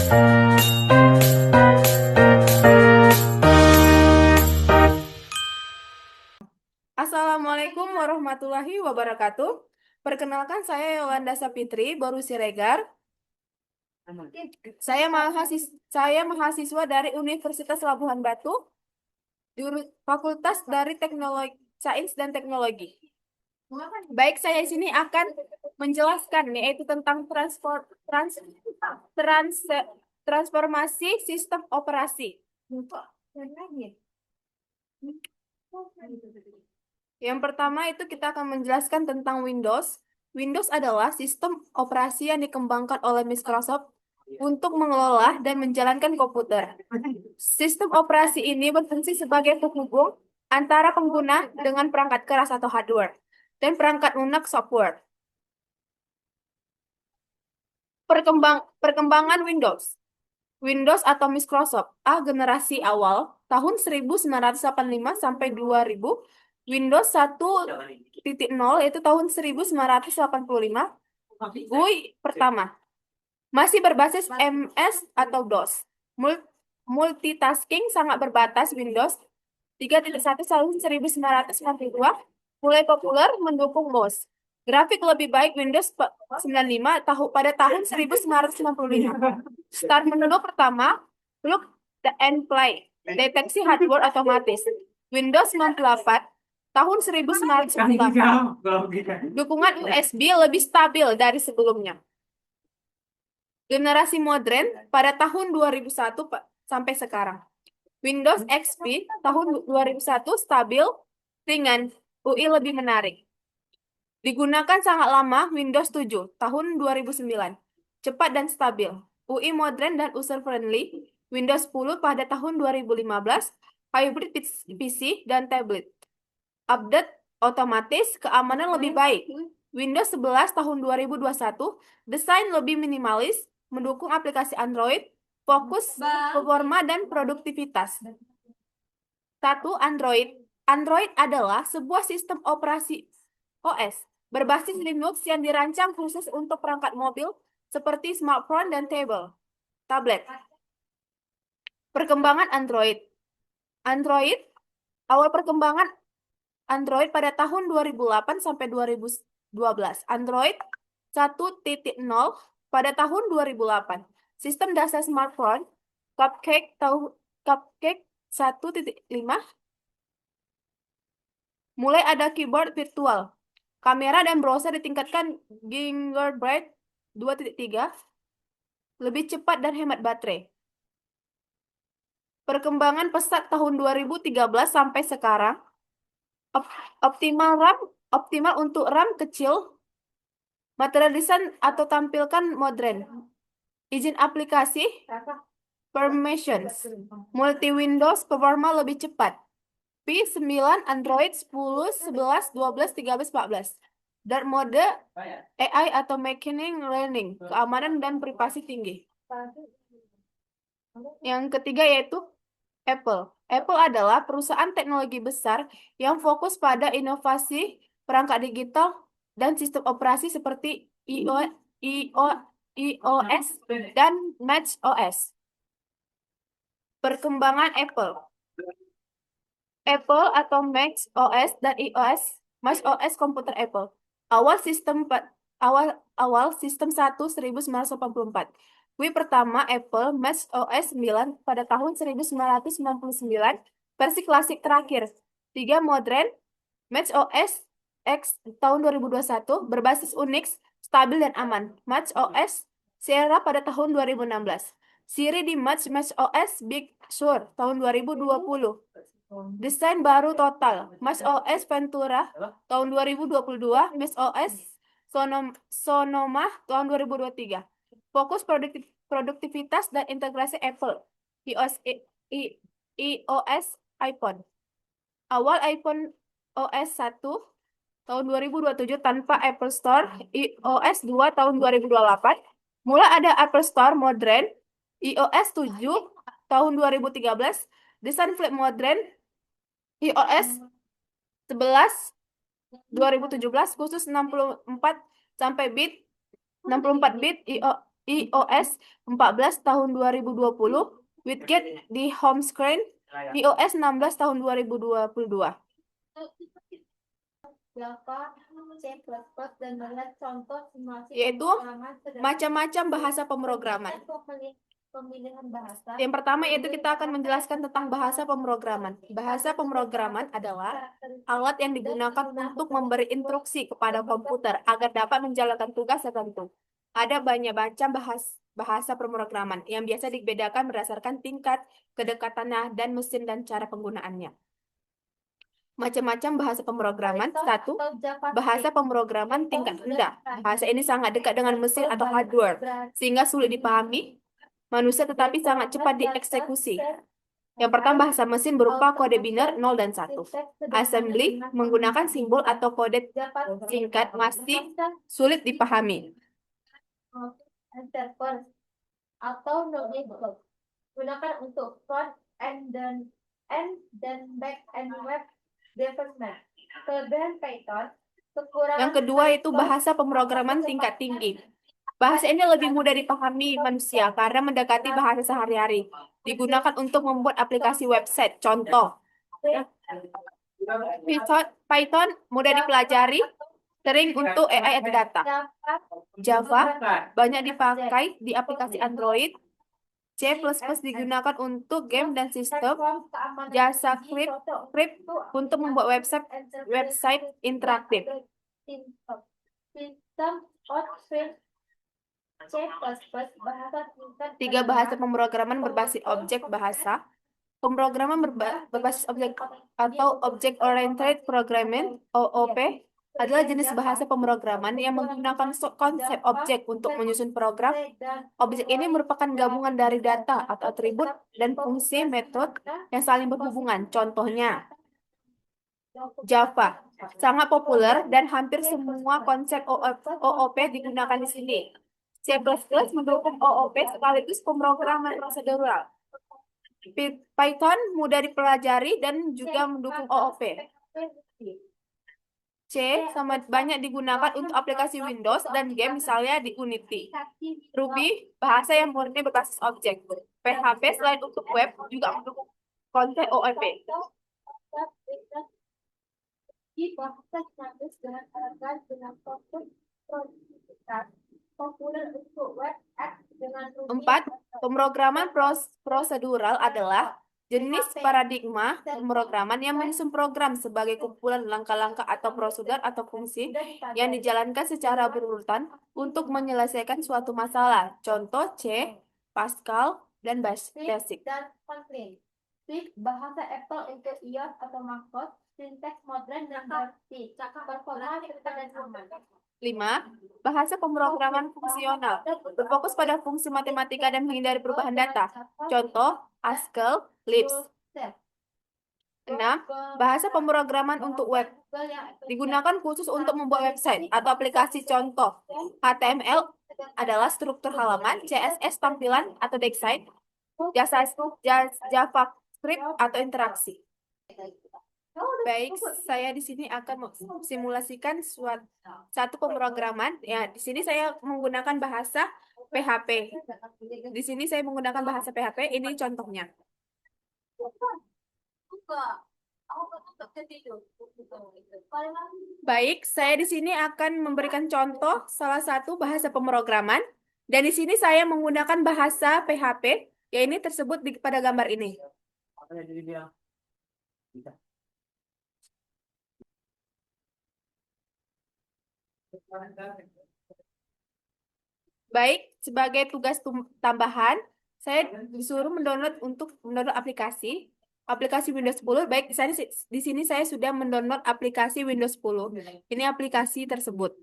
Assalamualaikum warahmatullahi wabarakatuh. Perkenalkan, saya Yolanda Sapitri Boru Siregar. Saya mahasiswa dari Universitas Labuhan Batu, Fakultas dari Teknologi, Sains dan Teknologi. Baik, saya di sini akan menjelaskan yaitu tentang transformasi sistem operasi. Yang pertama itu kita akan menjelaskan tentang Windows. Windows adalah sistem operasi yang dikembangkan oleh Microsoft untuk mengelola dan menjalankan komputer. Sistem operasi ini berfungsi sebagai penghubung antara pengguna dengan perangkat keras atau hardware dan perangkat lunak software. Perkembangan Windows. Windows atau Microsoft A generasi awal tahun 1985 sampai 2000, Windows 1.0 yaitu tahun 1985, GUI pertama. Masih berbasis MS atau DOS. Multitasking sangat berbatas. Windows 3.1 tahun 1992 mulai populer mendukung MOS. Grafik lebih baik Windows 95 pada tahun 1995. Start menu pertama, look and play. Deteksi hardware otomatis. Windows 98 tahun 1998. Dukungan USB lebih stabil dari sebelumnya. Generasi modern pada tahun 2001 sampai sekarang. Windows XP tahun 2001 stabil, ringan, UI lebih menarik. Digunakan sangat lama Windows 7 tahun 2009. Cepat dan stabil. UI modern dan user friendly. Windows 10 pada tahun 2015. Hybrid PC dan tablet. Update otomatis, keamanan lebih baik. Windows 11 tahun 2021. Desain lebih minimalis, mendukung aplikasi Android, fokus performa dan produktivitas. 1. Android. Android adalah sebuah sistem operasi OS berbasis Linux yang dirancang khusus untuk perangkat mobil seperti smartphone dan tablet. Perkembangan Android. Awal perkembangan Android pada tahun 2008 sampai 2012. Android 1.0 pada tahun 2008. Sistem dasar smartphone Cupcake 1.5. Mulai ada keyboard virtual. Kamera dan browser ditingkatkan Gingerbread 2.3. Lebih cepat dan hemat baterai. Perkembangan pesat tahun 2013 sampai sekarang. Optimal untuk RAM kecil. Material desain atau tampilkan modern. Izin aplikasi. Permissions. Multi Windows performa lebih cepat. P9, Android 10, 11, 12, 13, 14. Dark mode AI atau machine learning, keamanan dan privasi tinggi. Yang ketiga yaitu Apple. Apple adalah perusahaan teknologi besar yang fokus pada inovasi perangkat digital dan sistem operasi seperti iOS dan macOS. Perkembangan Apple atau macOS dan iOS, macOS komputer Apple. Awal sistem 1984. GUI pertama Apple macOS 9 pada tahun 1999, versi klasik terakhir. 3 modern macOS X tahun 2021 berbasis Unix, stabil dan aman. macOS Sierra pada tahun 2016. Siri di macOS Big Sur tahun 2020. Desain baru total. macOS Ventura tahun 2022, macOS Sonoma tahun 2023. Fokus produktivitas dan integrasi Apple. iOS iPhone. Awal iPhone OS 1 tahun 2027 tanpa Apple Store. iOS 2 tahun 2028. Mulai ada Apple Store modern. iOS 7 tahun 2013. Desain flip modern. iOS 11 2017 khusus 64 bit iOS 14 tahun 2020, widget di home screen iOS 16 tahun 2022. Dan melihat contoh simulasi Yaitu macam-macam bahasa pemrograman. Pemilihan bahasa. Yang pertama yaitu kita akan menjelaskan tentang bahasa pemrograman. Bahasa pemrograman adalah alat yang digunakan untuk memberi instruksi kepada komputer agar dapat menjalankan tugas tertentu. Ada banyak macam bahasa pemrograman yang biasa dibedakan berdasarkan tingkat kedekatannya dan mesin dan cara penggunaannya. Macam-macam bahasa pemrograman. Satu, bahasa pemrograman tingkat rendah. Bahasa ini sangat dekat dengan mesin atau hardware, sehingga sulit dipahami manusia tetapi sangat cepat dieksekusi. Yang pertama, bahasa mesin berupa kode biner 0 dan 1. Assembly menggunakan simbol atau kode singkat masih sulit dipahami. Atau notebook gunakan untuk front and then back and web development. Kelebihan Python, kekurangan. Yang kedua itu bahasa pemrograman tingkat tinggi. Bahasa ini lebih mudah dipahami manusia karena mendekati bahasa sehari-hari. Digunakan untuk membuat aplikasi website. Contoh, Python mudah dipelajari, sering untuk AI atau data. Java banyak dipakai di aplikasi Android. C++ digunakan untuk game dan sistem. JavaScript untuk membuat website interaktif. Tiga bahasa pemrograman berbasis objek bahasa. Pemrograman berbasis objek atau Object Oriented Programming (OOP) adalah jenis bahasa pemrograman yang menggunakan konsep objek untuk menyusun program. Objek ini merupakan gabungan dari data atau atribut dan fungsi metode yang saling berhubungan. Contohnya, Java sangat populer dan hampir semua konsep OOP digunakan di sini. C++ mendukung OOP sekaligus pemrograman prosedural. Python mudah dipelajari dan juga mendukung OOP. C sama banyak digunakan untuk aplikasi Windows dan game misalnya di Unity. Ruby, bahasa yang murni berbasis objek. PHP selain untuk web juga mendukung konsep OOP. Bahasa Inggris dengan elegan dengan fokus produktivitas. Populer untuk web app dengan Ruby. 4. Pemrograman prosedural adalah jenis paradigma pemrograman yang menyusun program sebagai kumpulan langkah-langkah atau prosedur atau fungsi yang dijalankan secara berurutan untuk menyelesaikan suatu masalah. Contoh C, Pascal, dan Basic. Dan Kotlin. Swift, bahasa Apple untuk iOS atau macOS, sinteks modern dan berarti performa cepat dan aman. 5. Bahasa pemrograman fungsional berfokus pada fungsi matematika dan menghindari perubahan data. Contoh, Haskell, Lisp. 6. Bahasa pemrograman untuk web digunakan khusus untuk membuat website atau aplikasi. Contoh, HTML adalah struktur halaman, CSS tampilan atau design, JavaScript atau interaksi. Baik, saya di sini akan simulasikan satu pemrograman. Ya, di sini saya menggunakan bahasa PHP. Di sini saya menggunakan bahasa PHP. Ini contohnya. Baik, saya di sini akan memberikan contoh salah satu bahasa pemrograman. Dan di sini saya menggunakan bahasa PHP, ya ini tersebut pada gambar ini. Baik, sebagai tugas tambahan, saya disuruh mendownload aplikasi Windows 10. Baik, di sini saya sudah mendownload aplikasi Windows 10. Ini aplikasi tersebut.